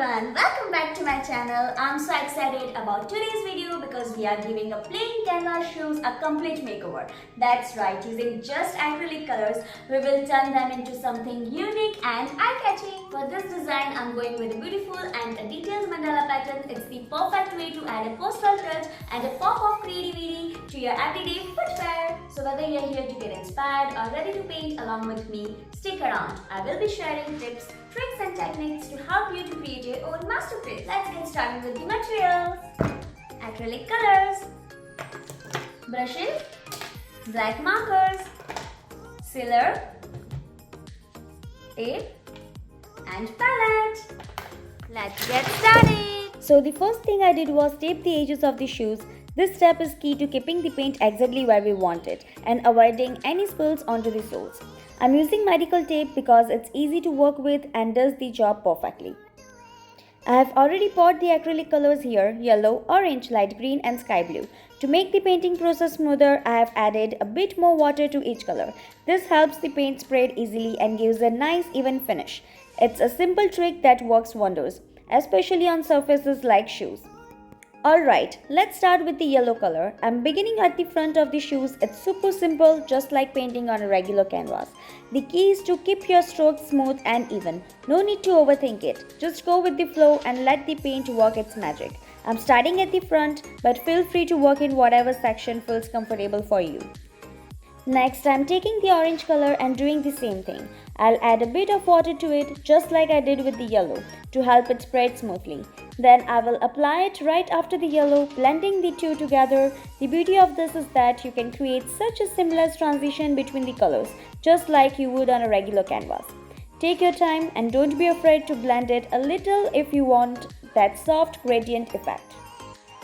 everyone, welcome back to my channel. I'm so excited about today's video because we are giving a plain canvas shoes a complete makeover. That's right, using just acrylic colors, we will turn them into something unique and eye-catching. For this design, I'm going with a beautiful and a detailed mandala pattern. It's the perfect way to add a postal touch and a pop of creativity to your everyday footwear. So whether you're here to get inspired or ready to paint along with me, stick around. I will be sharing tips, tricks and techniques to help you to create your own masterpiece. Let's get started with the materials. Acrylic colors, brushes, black markers, sealer, tape and palette. Let's get started. So the first thing I did was tape the edges of the shoes. This step is key to keeping the paint exactly where we want it and avoiding any spills onto the soles. I'm using medical tape because it's easy to work with and does the job perfectly. I have already poured the acrylic colors here, yellow, orange, light green and sky blue. To make the painting process smoother, I have added a bit more water to each color. This helps the paint spread easily and gives a nice even finish. It's a simple trick that works wonders, especially on surfaces like shoes. Alright, let's start with the yellow color. I'm beginning at the front of the shoes. It's super simple, just like painting on a regular canvas. The key is to keep your strokes smooth and even. No need to overthink it. Just go with the flow and let the paint work its magic. I'm starting at the front, but feel free to work in whatever section feels comfortable for you. Next, I'm taking the orange color and doing the same thing. I'll add a bit of water to it, just like I did with the yellow, to help it spread smoothly. Then I will apply it right after the yellow, blending the two together. The beauty of this is that you can create such a seamless transition between the colors, just like you would on a regular canvas. Take your time and don't be afraid to blend it a little if you want that soft gradient effect.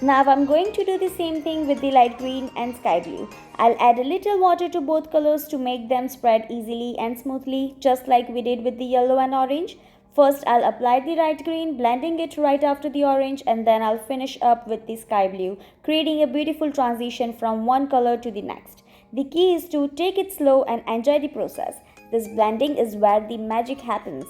Now I'm going to do the same thing with the light green and sky blue. I'll add a little water to both colors to make them spread easily and smoothly, just like we did with the yellow and orange. First, I'll apply the light green, blending it right after the orange, and then I'll finish up with the sky blue, creating a beautiful transition from one color to the next. The key is to take it slow and enjoy the process. This blending is where the magic happens.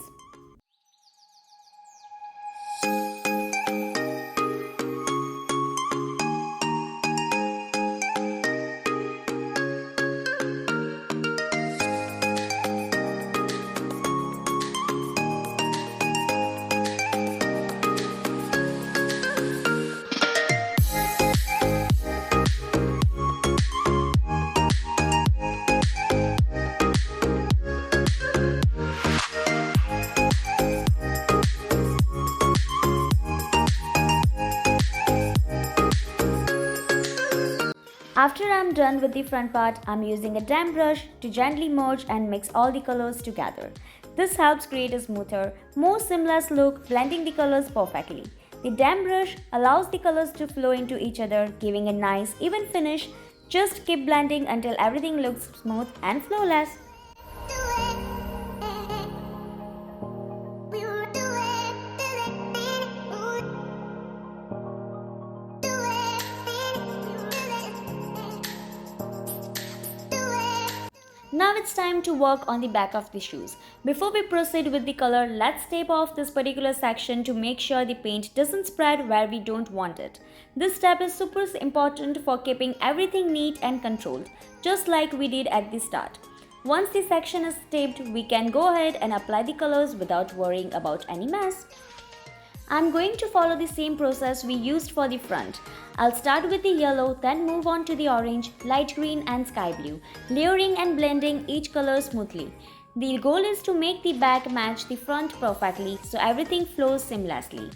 After I'm done with the front part, I'm using a damp brush to gently merge and mix all the colors together. This helps create a smoother, more seamless look, blending the colors perfectly. The damp brush allows the colors to flow into each other, giving a nice, even finish. Just keep blending until everything looks smooth and flawless. Now it's time to work on the back of the shoes. Before we proceed with the color, let's tape off this particular section to make sure the paint doesn't spread where we don't want it. This step is super important for keeping everything neat and controlled, just like we did at the start. Once the section is taped, we can go ahead and apply the colors without worrying about any mess. I'm going to follow the same process we used for the front. I'll start with the yellow, then move on to the orange, light green and sky blue, layering and blending each color smoothly. The goal is to make the back match the front perfectly so everything flows seamlessly.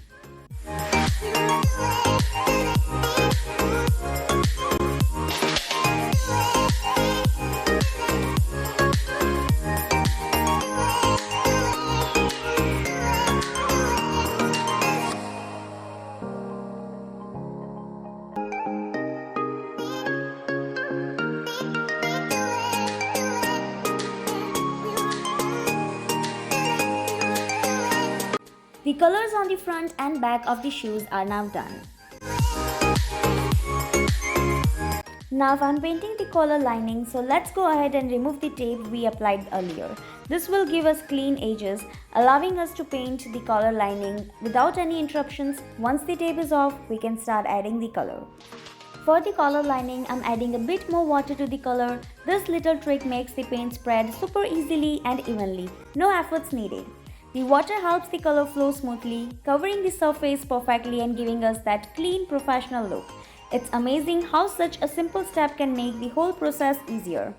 The colors on the front and back of the shoes are now done. Now I'm painting the collar lining, so let's go ahead and remove the tape we applied earlier. This will give us clean edges, allowing us to paint the collar lining without any interruptions. Once the tape is off, we can start adding the color. For the collar lining, I'm adding a bit more water to the color. This little trick makes the paint spread super easily and evenly. No efforts needed. The water helps the color flow smoothly, covering the surface perfectly and giving us that clean, professional look. It's amazing how such a simple step can make the whole process easier.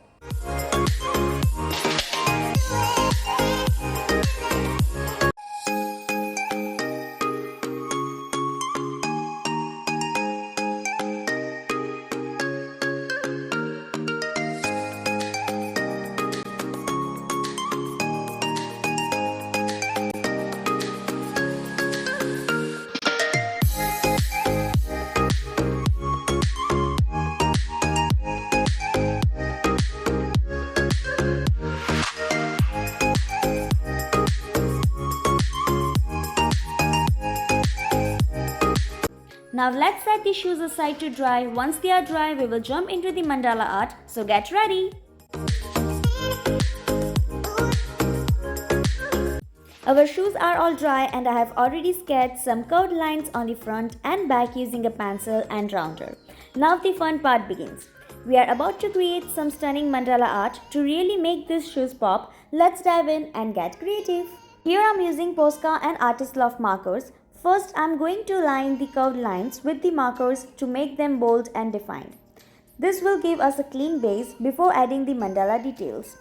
Now let's set the shoes aside to dry. Once they are dry, we will jump into the mandala art. So get ready! Our shoes are all dry and I have already sketched some curved lines on the front and back using a pencil and rounder. Now the fun part begins. We are about to create some stunning mandala art. To really make these shoes pop, let's dive in and get creative. Here I'm using Posca and Artist Love markers. First, I'm going to line the curved lines with the markers to make them bold and defined. This will give us a clean base before adding the mandala details.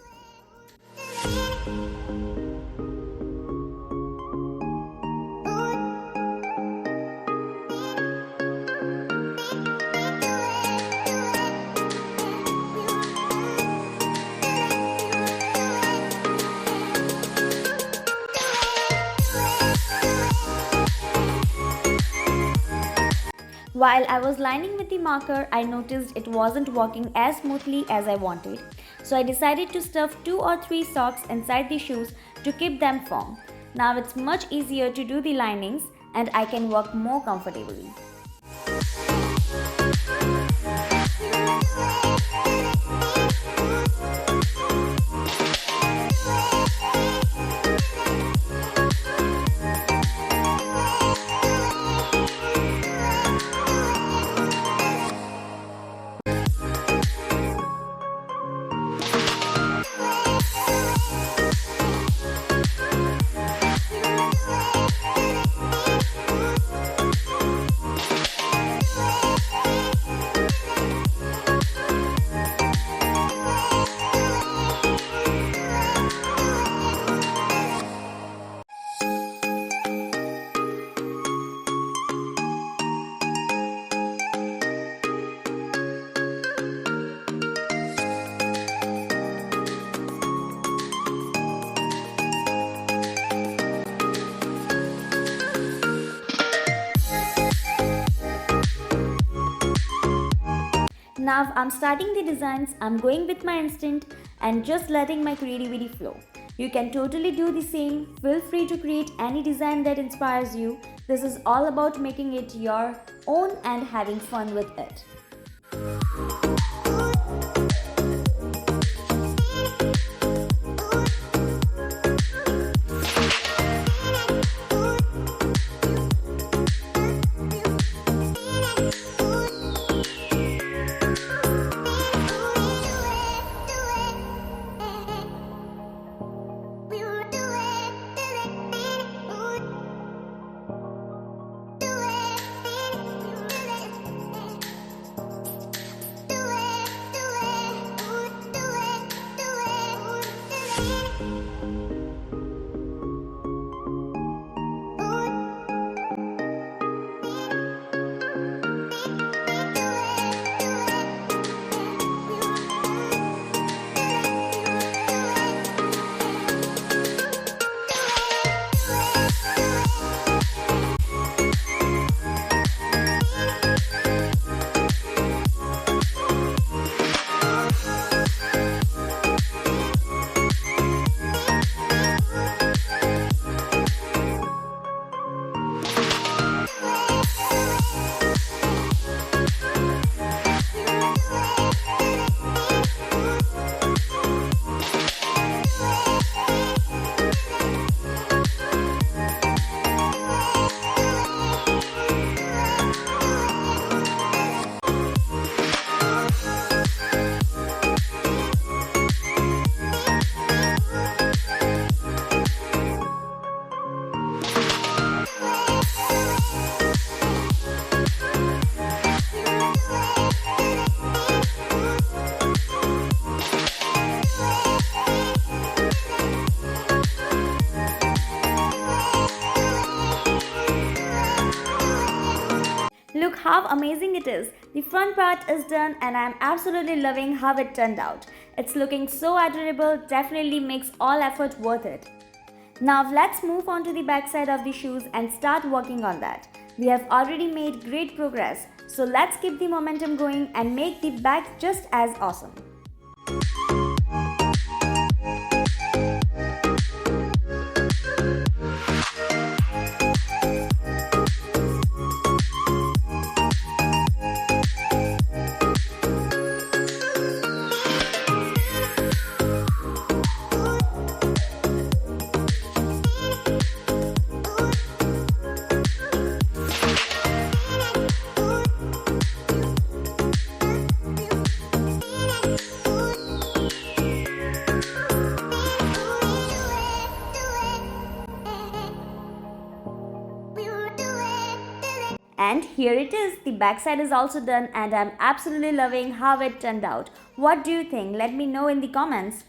While I was lining with the marker, I noticed it wasn't working as smoothly as I wanted. So I decided to stuff 2 or 3 socks inside the shoes to keep them firm. Now it's much easier to do the linings and I can work more comfortably. Now I'm starting the designs. I'm going with my instinct and just letting my creativity flow. You can totally do the same. Feel free to create any design that inspires you. This is all about making it your own and having fun with it. Look how amazing it is. The front part is done and I am absolutely loving how it turned out. It's looking so adorable, definitely makes all effort worth it. Now let's move on to the back side of the shoes and start working on that. We have already made great progress, so let's keep the momentum going and make the back just as awesome. And here it is, the backside is also done and I'm absolutely loving how it turned out. What do you think? Let me know in the comments.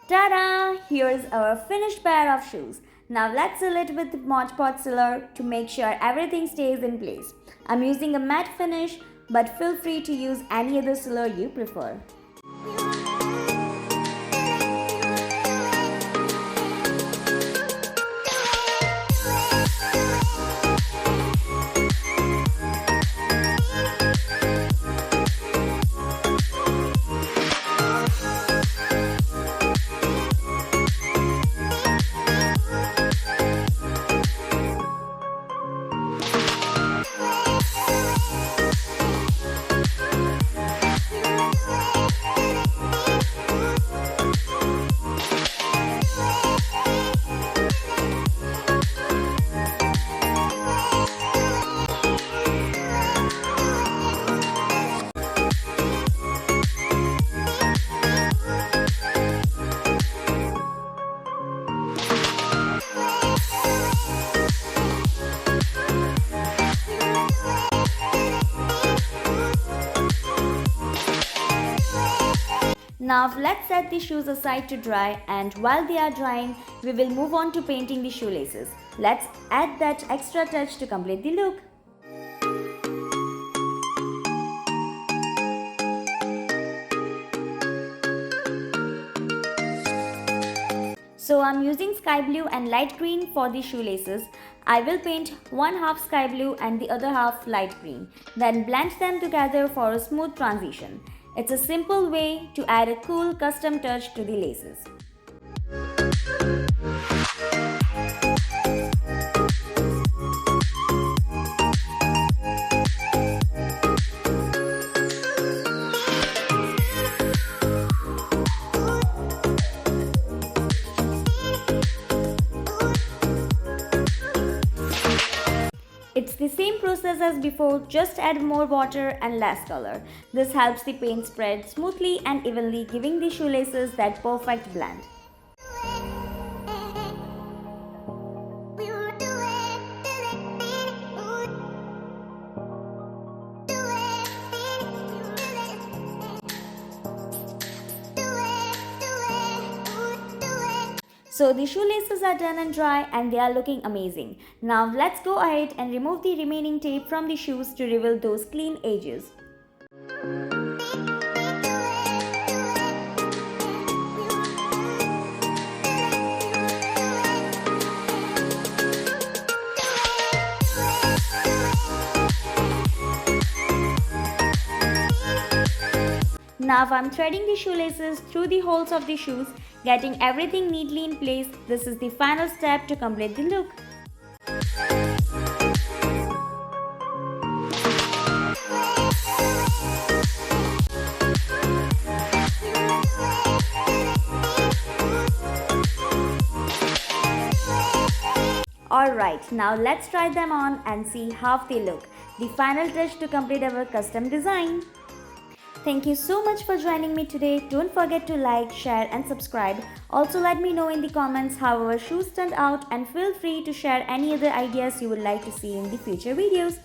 Ta-da! Here's our finished pair of shoes. Now let's seal it with Mod Podge sealer to make sure everything stays in place. I'm using a matte finish, but feel free to use any other sealer you prefer. Now let's set the shoes aside to dry, and while they are drying, we will move on to painting the shoelaces. Let's add that extra touch to complete the look. So I'm using sky blue and light green for the shoelaces. I will paint one half sky blue and the other half light green, then blend them together for a smooth transition. It's a simple way to add a cool custom touch to the laces. It's the same process as before, just add more water and less color. This helps the paint spread smoothly and evenly, giving the shoelaces that perfect blend. So the shoelaces are done and dry and they are looking amazing. Now let's go ahead and remove the remaining tape from the shoes to reveal those clean edges. Now I'm threading the shoelaces through the holes of the shoes, getting everything neatly in place. This is the final step to complete the look. Alright, now let's try them on and see how they look. The final touch to complete our custom design. Thank you so much for joining me today. Don't forget to like, share and subscribe. Also let me know in the comments how our shoes turned out and feel free to share any other ideas you would like to see in the future videos.